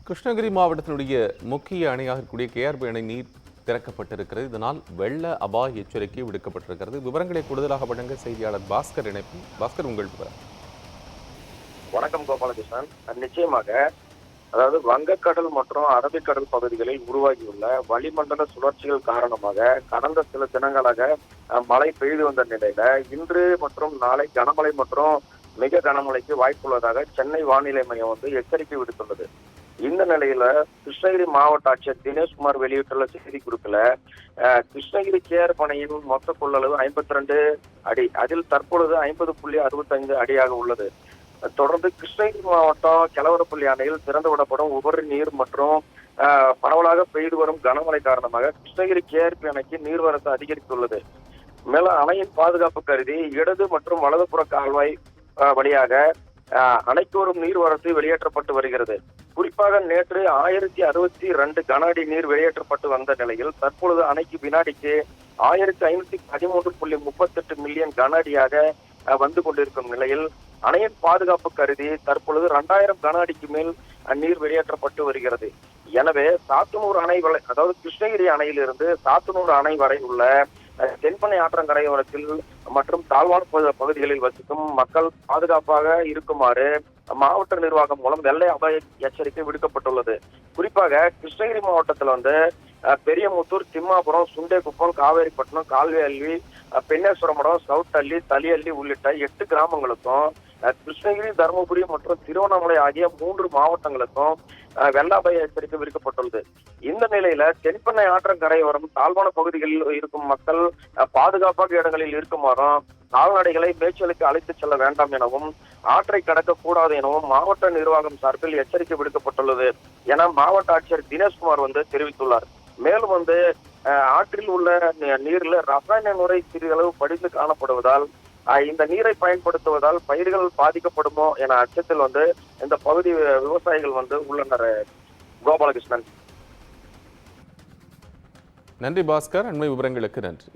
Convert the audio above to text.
கிருஷ்ணகிரி மாவட்டத்தினுடைய முக்கிய அணையாக இருக்கக்கூடிய கேஆர்பி அணை நீர் திறக்கப்பட்டிருக்கிறது. இதனால் வெள்ள அபாய எச்சரிக்கை விடுக்கப்பட்டிருக்கிறது. விவரங்களை கூடுதலாக வழங்க செய்தியாளர் பாஸ்கர் இணைப்பு. பாஸ்கர், உங்கள் விவரம். வணக்கம் கோபாலகிருஷ்ணன். நிச்சயமாக, அதாவது வங்கக்கடல் மற்றும் அரபிக்கடல் பகுதிகளில் உருவாகியுள்ள வளிமண்டல சுழற்சிகள் காரணமாக கடந்த சில தினங்களாக மழை பெய்து வந்த நிலையில இன்று மற்றும் நாளை கனமழை மற்றும் மிக கனமழைக்கு வாய்ப்புள்ளதாக சென்னை வானிலை மையம் எச்சரிக்கை விடுத்துள்ளது. இந்த நிலையில கிருஷ்ணகிரி மாவட்ட ஆட்சியர் தினேஷ்குமார் வெளியிட்டுள்ள செய்திக்குறிப்புல கிருஷ்ணகிரி கேஆர்பி அணையின் மொத்த கொள்ளளவு 52 அடி, அதில் தற்பொழுது 50.65 அடியாக உள்ளது. தொடர்ந்து கிருஷ்ணகிரி மாவட்டம் கெலவரப்பள்ளி அணையில் திறந்து விடப்படும் உபரி நீர் மற்றும் பரவலாக பெய்து வரும் கனமழை காரணமாக கிருஷ்ணகிரி கேஆர்பி அணைக்கு நீர்வரத்து அதிகரித்துள்ளது. மேலும் அணையின் பாதுகாப்பு கருதி இடது மற்றும் வலதுபுற கால்வாய் வழியாக அணைக்கு வரும் நீர்வரத்து வெளியேற்றப்பட்டு வருகிறது. குறிப்பாக நேற்று 1062 கன அடி நீர் வெளியேற்றப்பட்டு வந்த நிலையில் தற்பொழுது அணைக்கு வினாடிக்கு 1513.38 மில்லியன் கன அடியாக வந்து கொண்டிருக்கும் நிலையில் அணையின் பாதுகாப்பு கருதி தற்பொழுது 2000 கன அடிக்கு மேல் நீர் வெளியேற்றப்பட்டு வருகிறது. எனவே சாத்தனூர் அணை அதாவது கிருஷ்ணகிரி அணையிலிருந்து சாத்தனூர் அணை வரை உள்ள தென்பெண்ணை ஆற்றங்கரையோரத்தில் மற்றும் தாழ்வான பகுதிகளில் வசிக்கும் மக்கள் பாதுகாப்பாக இருக்குமாறு மாவட்ட நிர்வாகம் மூலம் வெள்ள அபாய எச்சரிக்கை விடுக்கப்பட்டுள்ளது. குறிப்பாக கிருஷ்ணகிரி மாவட்டத்தில் பெரியமுத்தூர், திம்மாபுரம், சுண்டேகுப்பம், காவேரிப்பட்டினம், கால்வேஅள்ளி, பெண்ணேஸ்வரமடம், சவுட்டள்ளி, தலியள்ளி உள்ளிட்ட 8 கிராமங்களுக்கும் கிருஷ்ணகிரி, தருமபுரி மற்றும் திருவண்ணாமலை ஆகிய 3 மாவட்டங்களுக்கும் வெள்ள அபாய எச்சரிக்கை விடுக்கப்பட்டுள்ளது. இந்த நிலையில தென்பெண்ணை ஆற்றங்கரையோரம் தாழ்வான பகுதிகளில் இருக்கும் மக்கள் பாதுகாப்பாக இடங்களில் இருக்குமாறும் கால்நடைகளை மேய்ச்சலுக்கு அழைத்து செல்ல வேண்டாம் எனவும் ஆற்றை கடக்க கூடாது எனவும் மாவட்ட நிர்வாகம் சார்பில் எச்சரிக்கை விடுக்கப்பட்டுள்ளது என மாவட்ட ஆட்சியர் தினேஷ்குமார் தெரிவித்துள்ளார். மேலும் ஆற்றில் உள்ள நீர்ல ரசாயன நுரை சிறிதளவு படிந்து காணப்படுவதால் இந்த நீரை பயன்படுத்துவதால் பயிர்கள் பாதிக்கப்படுமோ என அச்சத்தில் இந்த பகுதி விவசாயிகள் உள்ளனர். கோபாலகிருஷ்ணன். நன்றி பாஸ்கர், அண்மை விவரங்களுக்கு நன்றி.